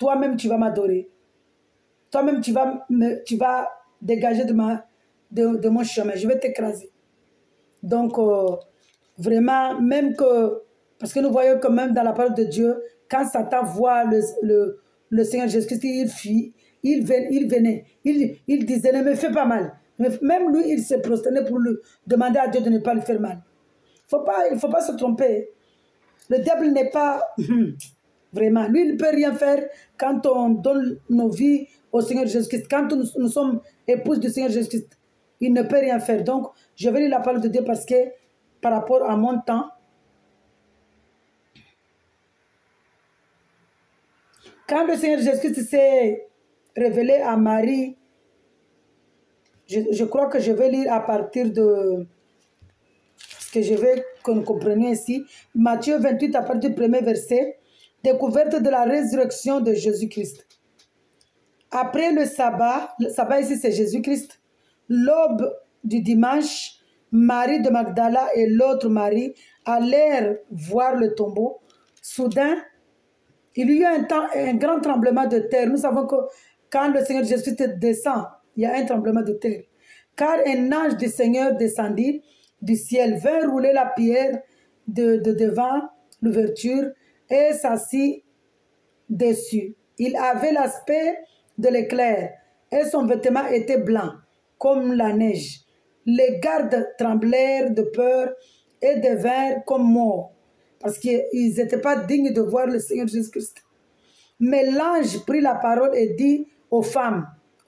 Toi-même tu vas m'adorer. Toi-même tu vas dégager de mon chemin. Je vais t'écraser. Donc, vraiment, même que, parce que nous voyons que même dans la parole de Dieu, quand Satan voit le Seigneur Jésus-Christ, il fuit. Il venait, il disait, ne me fais pas mal. Même lui, il s'est prosterné pour lui demander à Dieu de ne pas lui faire mal. Il ne faut pas se tromper. Le diable n'est pas... Vraiment, lui, il ne peut rien faire quand on donne nos vies au Seigneur Jésus-Christ. Quand nous sommes épouses du Seigneur Jésus-Christ, il ne peut rien faire. Donc, je vais lire la parole de Dieu parce que par rapport à mon temps, quand le Seigneur Jésus-Christ s'est révélé à Marie, je crois que je vais lire à partir de... Parce que je veux que nous comprenions ici. Matthieu 28, à partir du premier verset. Découverte de la résurrection de Jésus-Christ. Après le sabbat ici c'est Jésus-Christ, l'aube du dimanche, Marie de Magdala et l'autre Marie allèrent voir le tombeau. Soudain, il y a eu un grand tremblement de terre. Nous savons que quand le Seigneur Jésus-Christ descend, il y a un tremblement de terre. Car un ange du Seigneur descendit du ciel, vint rouler la pierre de devant l'ouverture et s'assit dessus. Il avait l'aspect de l'éclair et son vêtement était blanc comme la neige. Les gardes tremblèrent de peur et devinrent comme morts parce qu'ils n'étaient pas dignes de voir le Seigneur Jésus-Christ. Mais l'ange prit la parole et dit aux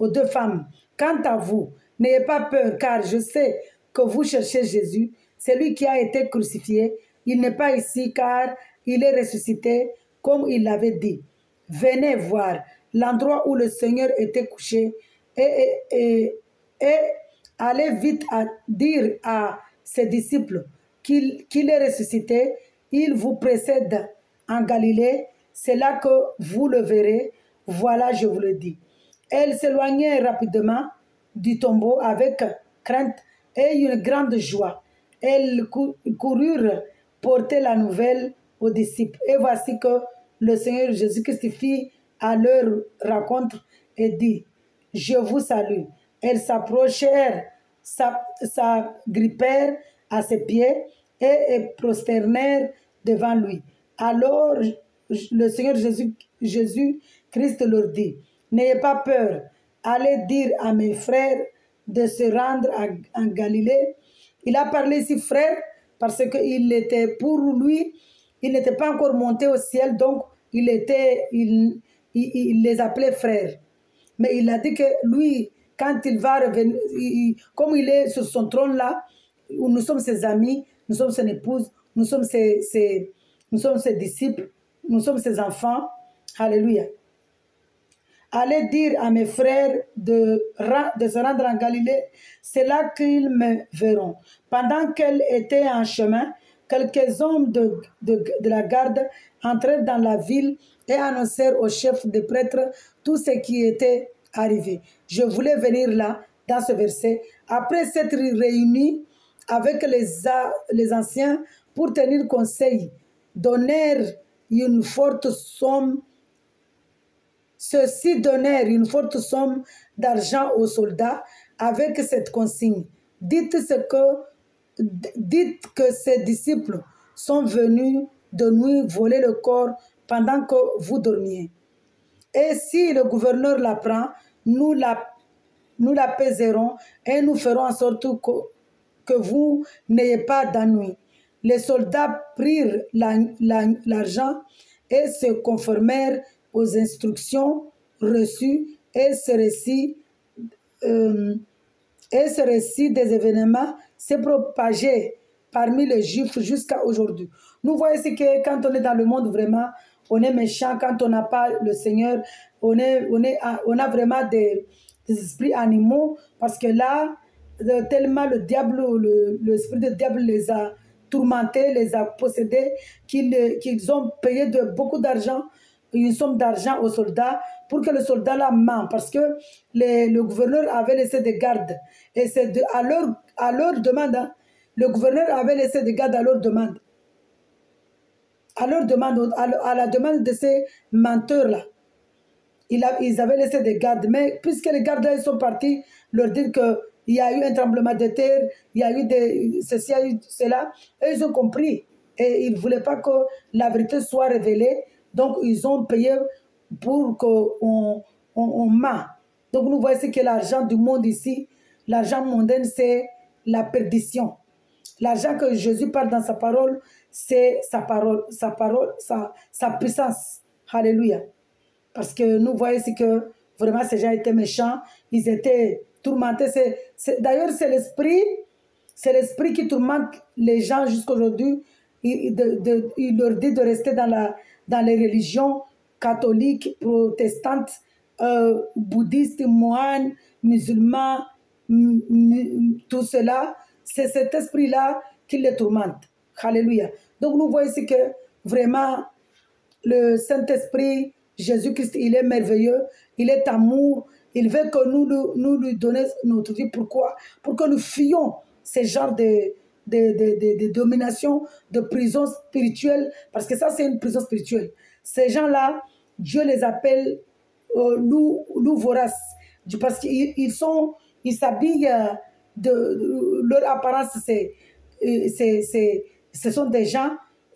deux femmes, quant à vous, n'ayez pas peur, car je sais que vous cherchez Jésus, celui qui a été crucifié. Il n'est pas ici, car il est ressuscité, comme il l'avait dit. Venez voir l'endroit où le Seigneur était couché et allez vite à dire à ses disciples qu'il est ressuscité. Il vous précède en Galilée. C'est là que vous le verrez. Voilà, je vous le dis. Elles s'éloignaient rapidement du tombeau avec crainte et une grande joie. Elles coururent porter la nouvelle aux disciples. Et voici que le Seigneur Jésus-Christ fit à leur rencontre et dit, je vous salue. Elles s'approchèrent, s'agrippèrent à ses pieds et prosternèrent devant lui. Alors le Seigneur Jésus-Christ leur dit, n'ayez pas peur, allez dire à mes frères de se rendre en Galilée. Il a parlé ici frère parce qu'il était pour lui, il n'était pas encore monté au ciel, donc il les appelait frères. Mais il a dit que lui, quand il va revenir, comme il est sur son trône là, nous sommes ses amis, nous sommes ses épouses, nous sommes ses disciples, nous sommes ses enfants. Alléluia. Allez dire à mes frères de se rendre en Galilée, c'est là qu'ils me verront. Pendant qu'elle était en chemin, quelques hommes de la garde entrèrent dans la ville et annoncèrent au chef des prêtres tout ce qui était arrivé. Je voulais venir là, dans ce verset. Après s'être réunis avec les anciens pour tenir conseil, donnèrent une forte somme. Ceux-ci donnèrent une forte somme d'argent aux soldats avec cette consigne. Dites que ces disciples sont venus de nuit voler le corps pendant que vous dormiez. Et si le gouverneur l'apprend, nous l'apaiserons et nous ferons en sorte que vous n'ayez pas d'ennui. Les soldats prirent l'argent et se conformèrent aux instructions reçues et ce récit des événements s'est propagé parmi les Juifs jusqu'à aujourd'hui. Nous voyons ici que quand on est dans le monde, vraiment, on est méchant. Quand on n'a pas le Seigneur, on a vraiment des esprits animaux. Parce que là, tellement le diable, l'esprit du diable les a tourmentés, les a possédés, qu'ils ont payé beaucoup d'argent, une somme d'argent aux soldats pour que le soldat la ment, parce que le gouverneur avait laissé des gardes. Et c'est à leur demande, hein, le gouverneur avait laissé des gardes à leur demande. À leur demande, à la demande de ces menteurs-là. Ils avaient laissé des gardes, mais puisque les gardes ils sont partis leur dire qu'il y a eu un tremblement de terre, il y a eu ceci, il y a eu cela, et ils ont compris. Et ils ne voulaient pas que la vérité soit révélée, donc ils ont payé pour qu'on ment. Donc nous voyons que l'argent du monde ici, l'argent mondain, c'est la perdition. L'argent que Jésus parle dans sa parole, c'est sa puissance. Alléluia. Parce que nous voyons ici que vraiment ces gens étaient méchants, ils étaient tourmentés. D'ailleurs, c'est l'esprit qui tourmente les gens jusqu'à aujourd'hui. Il leur dit de rester dans les religions catholiques, protestantes, bouddhistes, moines, musulmans, tout cela. C'est cet esprit-là qui les tourmente. Alléluia. Donc nous voyons ici que vraiment le Saint-Esprit, Jésus-Christ, il est merveilleux, il est amour, il veut que nous lui donnions notre vie. Pourquoi? Pour que nous fuyions ces genres de domination, de prison spirituelle, parce que ça c'est une prison spirituelle. Ces gens-là, Dieu les appelle loups voraces, parce qu'ils s'habillent leur apparence, ce sont des gens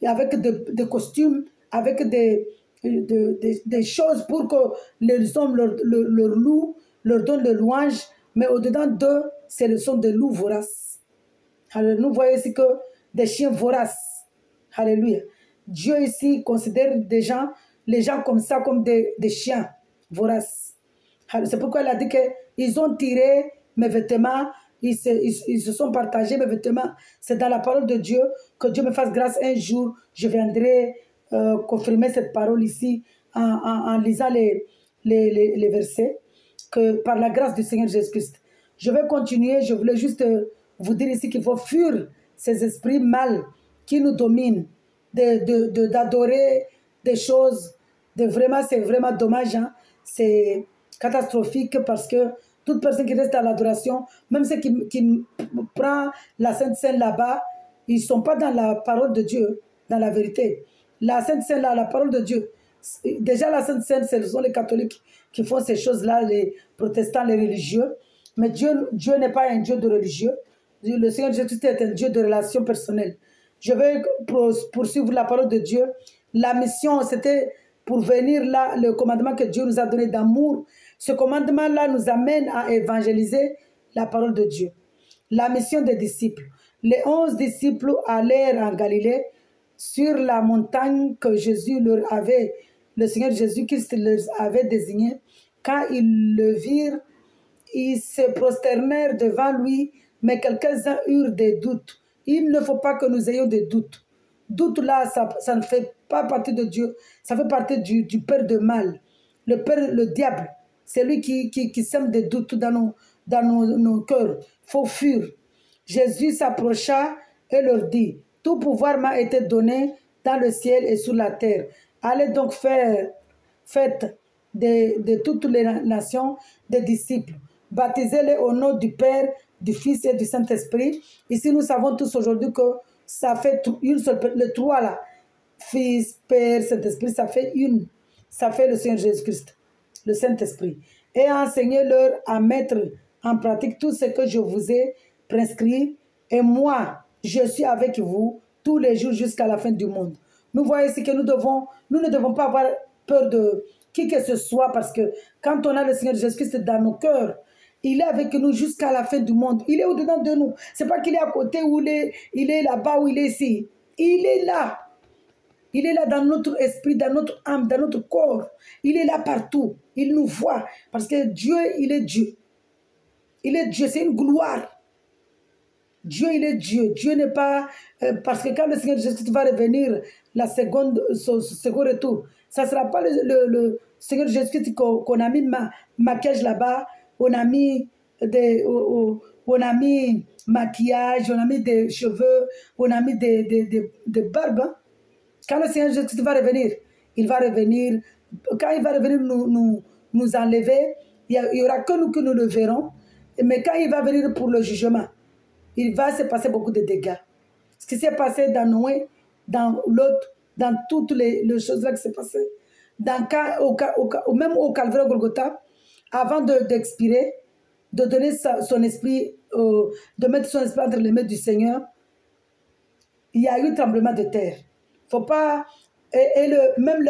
avec des costumes, avec des choses pour que les hommes leur louent, leur donnent le louange, mais au-dedans d'eux, ce sont des loups voraces. Alors, nous voyons ici que des chiens voraces. Alléluia. Dieu ici considère les gens comme ça, comme des chiens voraces. C'est pourquoi il a dit qu'ils ont tiré mes vêtements, ils se sont partagés mes vêtements. C'est dans la parole de Dieu. Que Dieu me fasse grâce. Un jour, je viendrai confirmer cette parole ici en lisant les versets. Que par la grâce du Seigneur Jésus-Christ. Je vais continuer. Je voulais juste vous dire ici qu'il faut fuir ces esprits mal qui nous dominent. D'adorer des choses. C'est vraiment dommage. Hein? C'est catastrophique parce que toute personne qui reste à l'adoration, même ceux qui prend la Sainte Seine là-bas, ils ne sont pas dans la parole de Dieu, dans la vérité. La Sainte Seine là, la parole de Dieu. Déjà la Sainte Seine, ce sont les catholiques qui font ces choses-là, les protestants, les religieux. Mais Dieu n'est pas un Dieu de religieux. Le Seigneur Jésus est un Dieu de relation personnelle. Je vais poursuivre la parole de Dieu. La mission, c'était pour venir là, le commandement que Dieu nous a donné d'amour. Ce commandement-là nous amène à évangéliser la parole de Dieu. La mission des disciples. Les 11 disciples allèrent en Galilée sur la montagne que le Seigneur Jésus-Christ leur avait désignée. Quand ils le virent, ils se prosternèrent devant lui, mais quelques-uns eurent des doutes. Il ne faut pas que nous ayons des doutes. Doute là, ça ne fait pas partie de Dieu, ça fait partie du père de mal, le diable. C'est lui qui sème des doutes dans nos cœurs. Il faut fuir. Jésus s'approcha et leur dit, Tout pouvoir m'a été donné dans le ciel et sur la terre. Allez donc faites de toutes les nations des disciples. Baptisez-les au nom du Père, du Fils et du Saint-Esprit. Ici, nous savons tous aujourd'hui que ça fait une seule, le trois là. Fils, Père, Saint-Esprit, ça fait une. Ça fait le Seigneur Jésus-Christ, le Saint-Esprit. Et enseignez-leur à mettre en pratique tout ce que je vous ai prescrit. Et moi, je suis avec vous tous les jours jusqu'à la fin du monde. Nous voyons ici que nous ne devons pas avoir peur de qui que ce soit, parce que quand on a le Seigneur Jésus-Christ dans nos cœurs, il est avec nous jusqu'à la fin du monde. Il est au-dedans de nous. Ce n'est pas qu'il est à côté, ou il est là-bas, ou il est ici. Il est là. Il est là dans notre esprit, dans notre âme, dans notre corps. Il est là partout. Il nous voit. Parce que Dieu, il est Dieu. Il est Dieu, c'est une gloire. Dieu, il est Dieu. Dieu n'est pas... parce que quand le Seigneur Jésus va revenir, son second retour, ça ne sera pas le Seigneur Jésus qu'on a mis maquillage là-bas, on a mis maquillage, on a mis des cheveux, on a mis des barbes. Hein. Quand le Seigneur Jésus va revenir, il va revenir. Quand il va revenir nous enlever, il n'y aura que nous le verrons. Mais quand il va venir pour le jugement, il va se passer beaucoup de dégâts. Ce qui s'est passé dans Noé, dans l'autre, dans toutes les choses-là qui s'est passé, même au Calvaire Golgotha, avant d'expirer, de donner son esprit, de mettre son esprit entre les mains du Seigneur, il y a eu un tremblement de terre. Faut pas, même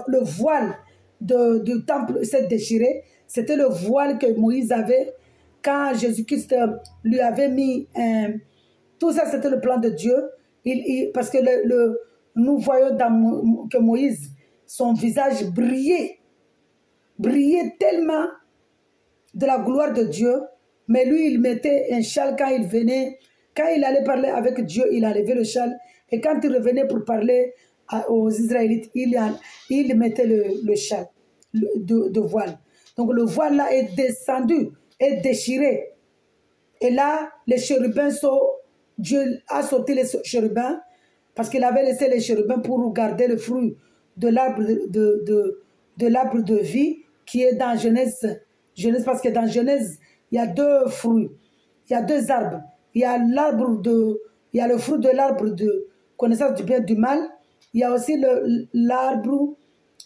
le voile du temple s'est déchiré. C'était le voile que Moïse avait quand Jésus-Christ lui avait mis tout ça, c'était le plan de Dieu. Parce que nous voyons que Moïse, son visage brillait tellement de la gloire de Dieu. Mais lui, il mettait un châle quand il venait. Quand il allait parler avec Dieu, il enlevait le châle. Et quand il revenait pour parler aux Israélites, il mettait le châle de voile. Donc le voile là est descendu, est déchiré. Et là, les chérubins Dieu a sauté les chérubins parce qu'il avait laissé les chérubins pour garder le fruit de l'arbre de vie qui est dans Genèse. Parce que dans Genèse, il y a deux fruits, il y a deux arbres. Il y a le fruit de l'arbre de connaissance du bien et du mal. Il y a aussi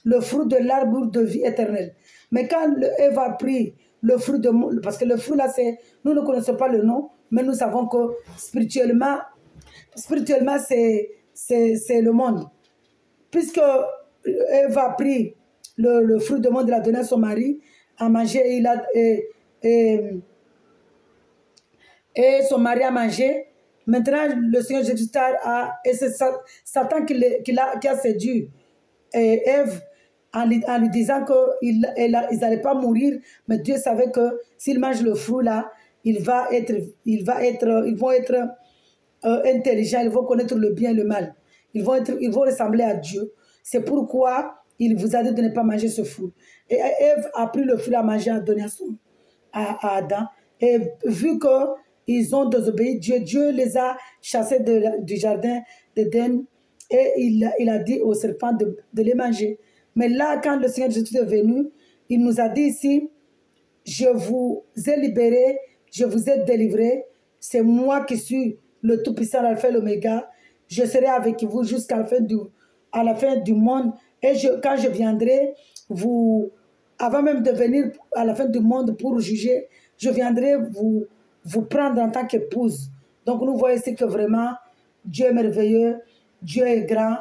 le fruit de l'arbre de vie éternelle. Mais quand Ève a pris le fruit parce que le fruit là, nous ne connaissons pas le nom, mais nous savons que spirituellement c'est le monde. Puisque Ève a pris le fruit du monde, il a donné à son mari à manger, et son mari a mangé. Maintenant, le Seigneur Jésus et c'est Satan qui a séduit Ève en lui disant qu'ils n'allaient pas mourir, mais Dieu savait que s'ils mangent le fruit là, ils vont être intelligents, ils vont connaître le bien et le mal. Ils vont ressembler à Dieu. C'est pourquoi il vous a dit de ne pas manger ce fruit. Et Ève a pris le fruit à manger, à donner à Adam. Et vu qu'ils ont désobéi, Dieu les a chassés du jardin d'Éden. Et il a dit au serpent de les manger. Mais là, quand le Seigneur Jésus est venu, il nous a dit ici, je vous ai libéré, je vous ai délivré. C'est moi qui suis le Tout-Puissant, l'Alpha et l'Oméga. Je serai avec vous jusqu'à la fin du monde. Et quand je viendrai, avant même de venir à la fin du monde pour juger, je viendrai vous prendre en tant qu'épouse. Donc nous voyons ici que vraiment, Dieu est merveilleux, Dieu est grand.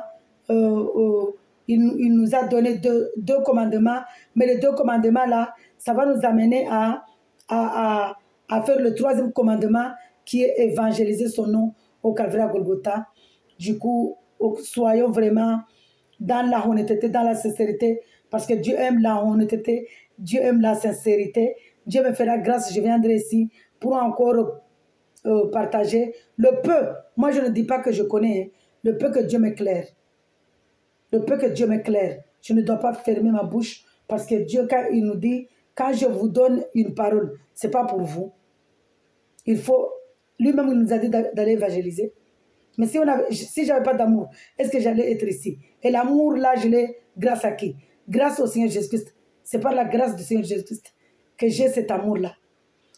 Il nous a donné deux commandements, mais les deux commandements là, ça va nous amener à faire le troisième commandement qui est évangéliser son nom au Calvaire à Golgotha. Du coup, soyons vraiment dans la honnêteté, dans la sincérité, parce que Dieu aime la honnêteté, Dieu aime la sincérité. Dieu me fera grâce, je viendrai ici pour encore partager le peu. Moi, je ne dis pas que je connais, le peu que Dieu m'éclaire. Le peu que Dieu m'éclaire. Je ne dois pas fermer ma bouche, parce que Dieu, quand il nous dit, quand je vous donne une parole, ce n'est pas pour vous. Il faut, lui-même, il nous a dit d'aller évangéliser. Mais si je n'avais pas d'amour, est-ce que j'allais être ici? Et l'amour, là, je l'ai grâce à qui? Grâce au Seigneur Jésus-Christ. C'est par la grâce du Seigneur Jésus-Christ que j'ai cet amour-là.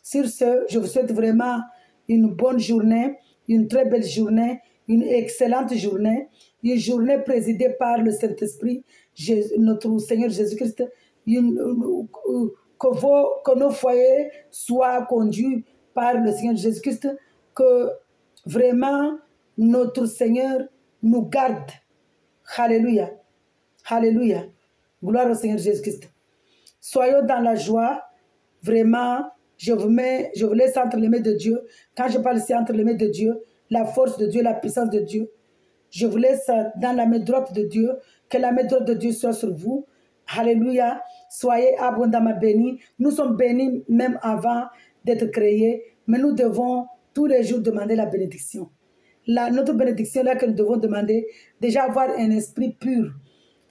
Sur ce, je vous souhaite vraiment une bonne journée, une très belle journée, une excellente journée, une journée présidée par le Saint-Esprit, notre Seigneur Jésus-Christ, que nos foyers soient conduits par le Seigneur Jésus-Christ, que vraiment notre Seigneur nous garde. Alléluia. Alléluia. Gloire au Seigneur Jésus-Christ. Soyons dans la joie. Vraiment, je vous laisse entre les mains de Dieu. Quand je parle ici entre les mains de Dieu, la force de Dieu, la puissance de Dieu, je vous laisse dans la main droite de Dieu. Que la main droite de Dieu soit sur vous. Alléluia. Soyez abondamment bénis. Nous sommes bénis même avant d'être créés, mais nous devons tous les jours demander la bénédiction. Notre bénédiction là que nous devons demander, déjà avoir un esprit pur,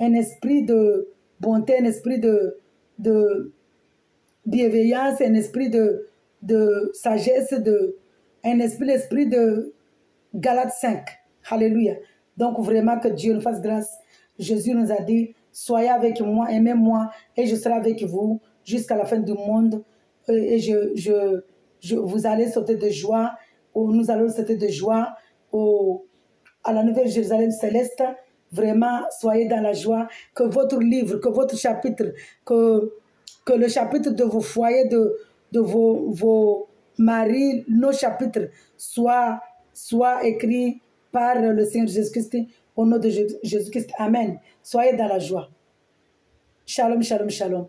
un esprit de bonté, un esprit de bienveillance, un esprit de sagesse, l'esprit de Galates 5. Alléluia. Donc vraiment que Dieu nous fasse grâce. Jésus nous a dit, soyez avec moi, aimez-moi, et je serai avec vous jusqu'à la fin du monde. Et vous allez sauter de joie, ou nous allons sauter de joie à la Nouvelle Jérusalem céleste. Vraiment, soyez dans la joie. Que votre livre, que votre chapitre, que le chapitre de vos foyers, de vos maris, nos chapitres, soit écrit par le Seigneur Jésus-Christ, au nom de Jésus-Christ. Amen. Soyez dans la joie. Shalom, shalom, shalom.